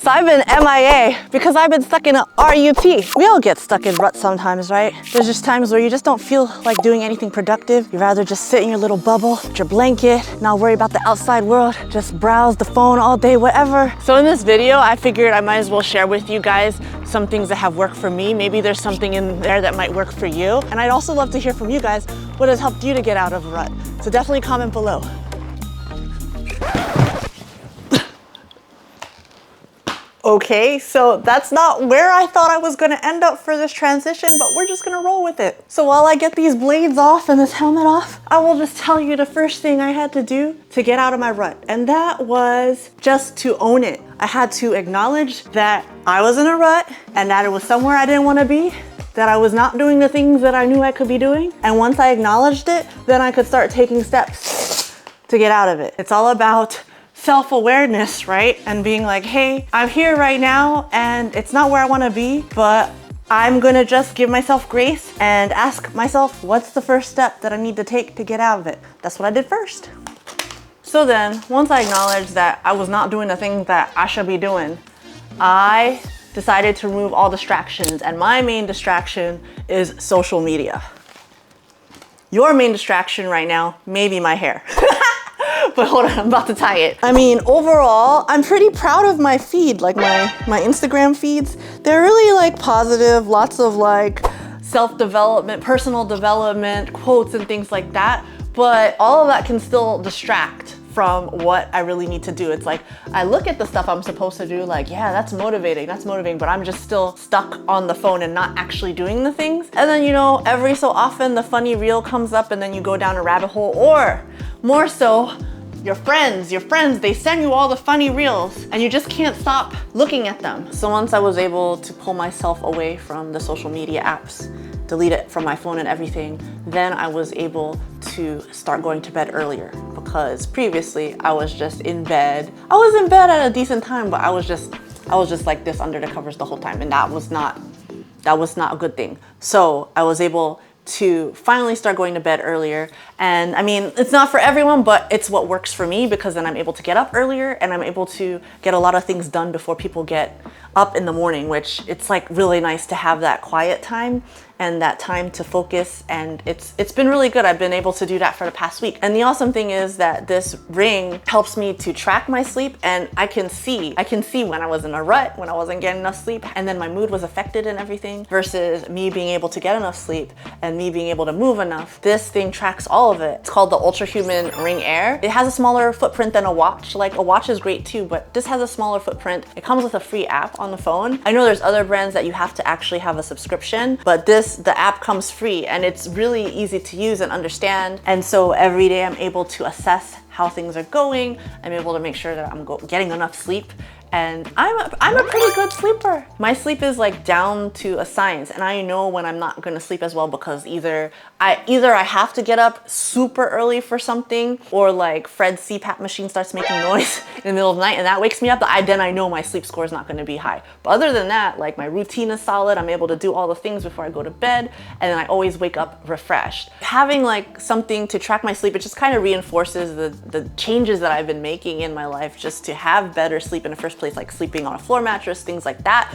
So I've been MIA because I've been stuck in a RUT. We all get stuck in ruts sometimes, right? There's just times where you just don't feel like doing anything productive. You'd rather just sit in your little bubble, with your blanket, not worry about the outside world, just browse the phone all day, whatever. So in this video, I figured I might as well share with you guys some things that have worked for me. Maybe there's something in there that might work for you. And I'd also love to hear from you guys what has helped you to get out of a rut. So definitely comment below. Okay, so that's not where I thought I was gonna end up for this transition, but we're just gonna roll with it. So while I get these blades off and this helmet off, I will just tell you the first thing I had to do to get out of my rut. And that was just to own it. I had to acknowledge that I was in a rut and that it was somewhere I didn't wanna be, that I was not doing the things that I knew I could be doing. And once I acknowledged it, then I could start taking steps to get out of it. It's all about self-awareness, right? And being like, hey, I'm here right now and it's not where I want to be, but I'm gonna just give myself grace and ask myself, what's the first step that I need to take to get out of it? That's what I did first. So then, once I acknowledged that I was not doing the things that I should be doing, I decided to remove all distractions. And my main distraction is social media. Your main distraction right now may be my hair. But hold on, I'm about to tie it. I mean, overall, I'm pretty proud of my feed, like my Instagram feeds. They're really like positive, lots of like self-development, personal development, quotes and things like that. But all of that can still distract from what I really need to do. It's like, I look at the stuff I'm supposed to do like, yeah, that's motivating, but I'm just still stuck on the phone and not actually doing the things. And then, you know, every so often the funny reel comes up and then you go down a rabbit hole, or more so, your friends, they send you all the funny reels and you just can't stop looking at them. So once I was able to pull myself away from the social media apps, delete it from my phone and everything, then I was able to start going to bed earlier, because previously I was just in bed. I was in bed at a decent time, but I was just like this under the covers the whole time, and that was not a good thing. So I was able to finally start going to bed earlier. And I mean, it's not for everyone, but it's what works for me, because then I'm able to get up earlier and I'm able to get a lot of things done before people get up in the morning, which it's like really nice to have that quiet time and that time to focus. And it's been really good. I've been able to do that for the past week. And the awesome thing is that this ring helps me to track my sleep, and I can see when I was in a rut, when I wasn't getting enough sleep, and then my mood was affected and everything, versus me being able to get enough sleep and me being able to move enough. This thing tracks all of it. It's called the Ultra Human Ring Air. It has a smaller footprint than a watch. Like, a watch is great too, but this has a smaller footprint. It comes with a free app on the phone. I know there's other brands that you have to actually have a subscription, but the app comes free and it's really easy to use and understand. And so every day I'm able to assess how things are going. I'm able to make sure that I'm getting enough sleep. And I'm a pretty good sleeper. My sleep is like down to a science, and I know when I'm not gonna sleep as well, because either I have to get up super early for something, or like Fred's CPAP machine starts making noise in the middle of the night and that wakes me up, then I know my sleep score is not gonna be high. But other than that, like, my routine is solid. I'm able to do all the things before I go to bed, and then I always wake up refreshed. Having like something to track my sleep, it just kind of reinforces the changes that I've been making in my life just to have better sleep in the first place. Like sleeping on a floor mattress, things like that.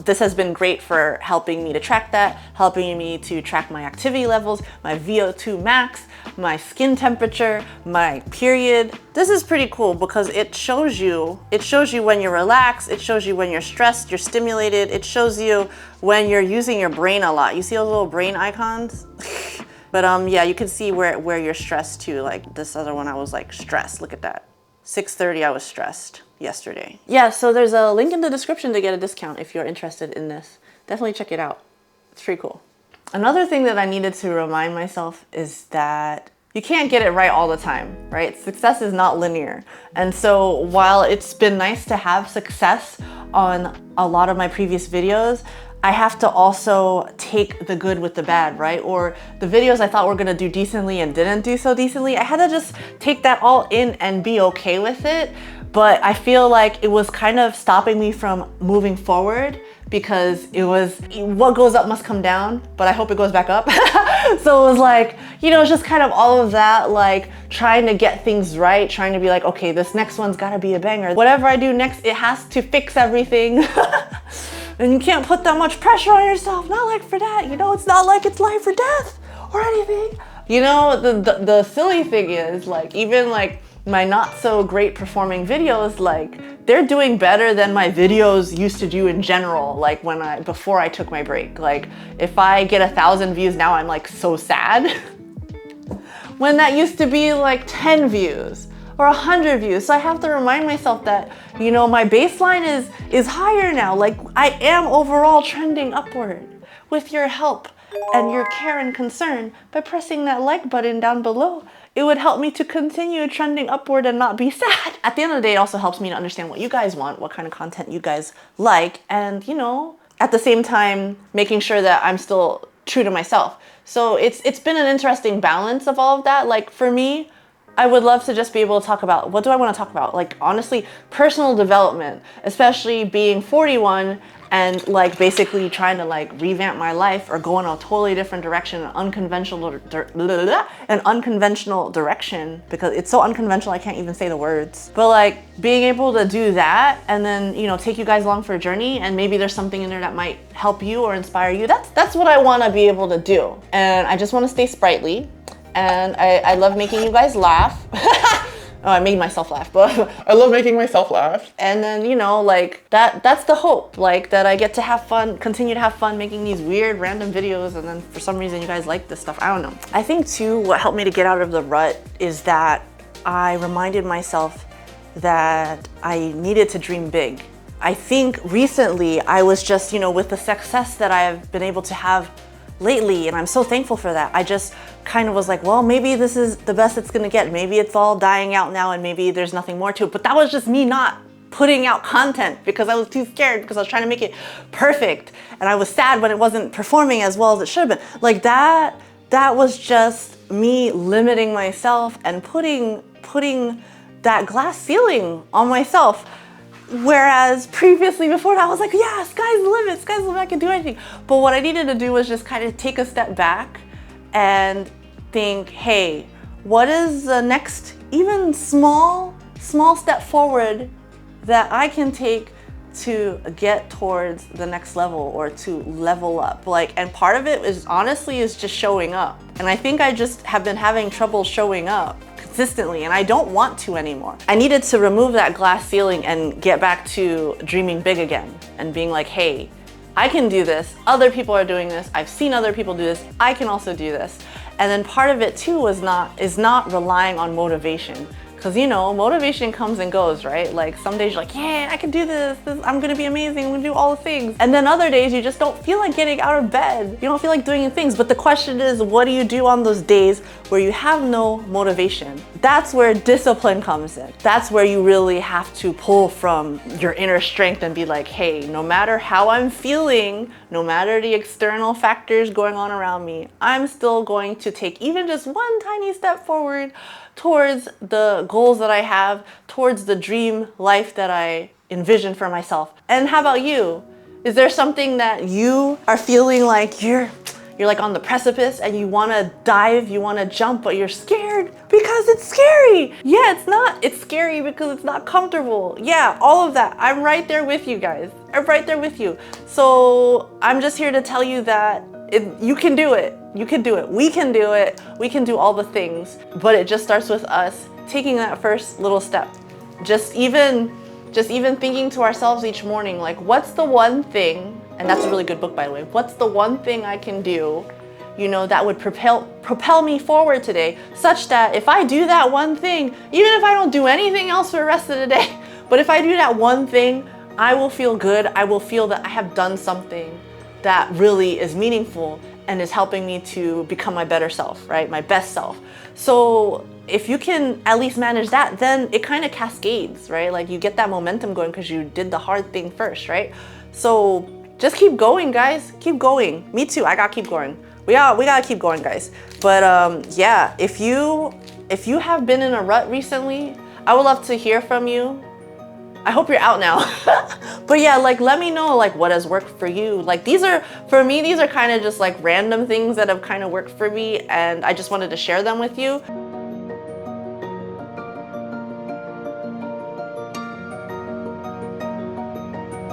This has been great for helping me to track that, helping me to track my activity levels, my VO2 max, my skin temperature, my period. This is pretty cool because it shows you when you're relaxed, it shows you when you're stressed, you're stimulated, it shows you when you're using your brain a lot. You see those little brain icons? But yeah, you can see where you're stressed too. Like this other one, I was like stressed, look at that. 6:30, I was stressed yesterday. Yeah, so there's a link in the description to get a discount if you're interested in this. Definitely check it out. It's pretty cool. Another thing that I needed to remind myself is that you can't get it right all the time, right? Success is not linear. And so while it's been nice to have success on a lot of my previous videos, I have to also take the good with the bad, right? Or the videos I thought were gonna do decently and didn't do so decently, I had to just take that all in and be okay with it. But I feel like it was kind of stopping me from moving forward, because it was, what goes up must come down, but I hope it goes back up. So it was like, you know, it's just kind of all of that, like trying to get things right, trying to be like, okay, this next one's gotta be a banger. Whatever I do next, it has to fix everything. And you can't put that much pressure on yourself. Not like for that, you know, it's not like it's life or death or anything. You know, the silly thing is, like, even like my not so great performing videos, like they're doing better than my videos used to do in general, like before I took my break. Like if I get 1,000 views now, I'm like so sad. When that used to be like 10 views or 100 views. So I have to remind myself that, you know, my baseline is higher now. Like I am overall trending upward with your help and your care and concern. By pressing that like button down below, it would help me to continue trending upward and not be sad. At the end of the day, it also helps me to understand what you guys want, what kind of content you guys like, and, you know, at the same time, making sure that I'm still true to myself. So it's been an interesting balance of all of that. Like for me, I would love to just be able to talk about, what do I want to talk about? Like honestly, personal development, especially being 41 and like basically trying to like revamp my life or go in a totally different direction, an unconventional direction, because it's so unconventional I can't even say the words. But like being able to do that and then, you know, take you guys along for a journey, and maybe there's something in there that might help you or inspire you. That's what I want to be able to do. And I just want to stay sprightly. And I love making you guys laugh. Oh, I made myself laugh, but I love making myself laugh. And then, you know, like that's the hope, like that I get to have fun, continue to have fun making these weird random videos. And then for some reason you guys like this stuff. I don't know. I think too, what helped me to get out of the rut is that I reminded myself that I needed to dream big. I think recently I was just, you know, with the success that I've been able to have lately, and I'm so thankful for that, I just kind of was like, well, maybe this is the best it's gonna get. Maybe it's all dying out now and maybe there's nothing more to it. But that was just me not putting out content because I was too scared, because I was trying to make it perfect. And I was sad when it wasn't performing as well as it should have been. Like that was just me limiting myself and putting that glass ceiling on myself. Whereas previously, before that, I was like, yeah, sky's the limit, sky's the limit, I can do anything. But what I needed to do was just kind of take a step back and think, hey, what is the next, even small step forward that I can take to get towards the next level or to level up? Like, and part of it is honestly is just showing up. And I think I just have been having trouble showing up consistently, and I don't want to anymore. I needed to remove that glass ceiling and get back to dreaming big again and being like, hey, I can do this. Other people are doing this. I've seen other people do this. I can also do this. And then part of it too is not relying on motivation. Because, you know, motivation comes and goes, right? Like some days you're like, yeah, I can do this. I'm gonna be amazing. I'm gonna do all the things. And then other days you just don't feel like getting out of bed. You don't feel like doing things. But the question is, what do you do on those days where you have no motivation? That's where discipline comes in. That's where you really have to pull from your inner strength and be like, hey, no matter how I'm feeling, no matter the external factors going on around me, I'm still going to take even just one tiny step forward towards the goals that I have, towards the dream life that I envision for myself. And how about you? Is there something that you are feeling like you're like on the precipice and you want to dive, you want to jump, but you're scared because it's scary? Yeah, it's scary because it's not comfortable. Yeah, all of that. I'm right there with you guys. I'm right there with you. So I'm just here to tell you that you can do it. You can do it. We can do it. We can do all the things, but it just starts with us taking that first little step. Just even thinking to ourselves each morning, like, what's the one thing, and that's a really good book, by the way, what's the one thing I can do, you know, that would propel me forward today, such that if I do that one thing, even if I don't do anything else for the rest of the day, but if I do that one thing, I will feel good. I will feel that I have done something that really is meaningful and is helping me to become my better self, right? My best self. So if you can at least manage that, then it kind of cascades, right? Like you get that momentum going because you did the hard thing first, right? So just keep going, guys. Keep going. Me too. I gotta keep going. We gotta keep going, guys. But yeah, if you have been in a rut recently, I would love to hear from you. I hope you're out now. But yeah, like let me know like what has worked for you. Like these are, for me, these are kind of just like random things that have kind of worked for me, and I just wanted to share them with you.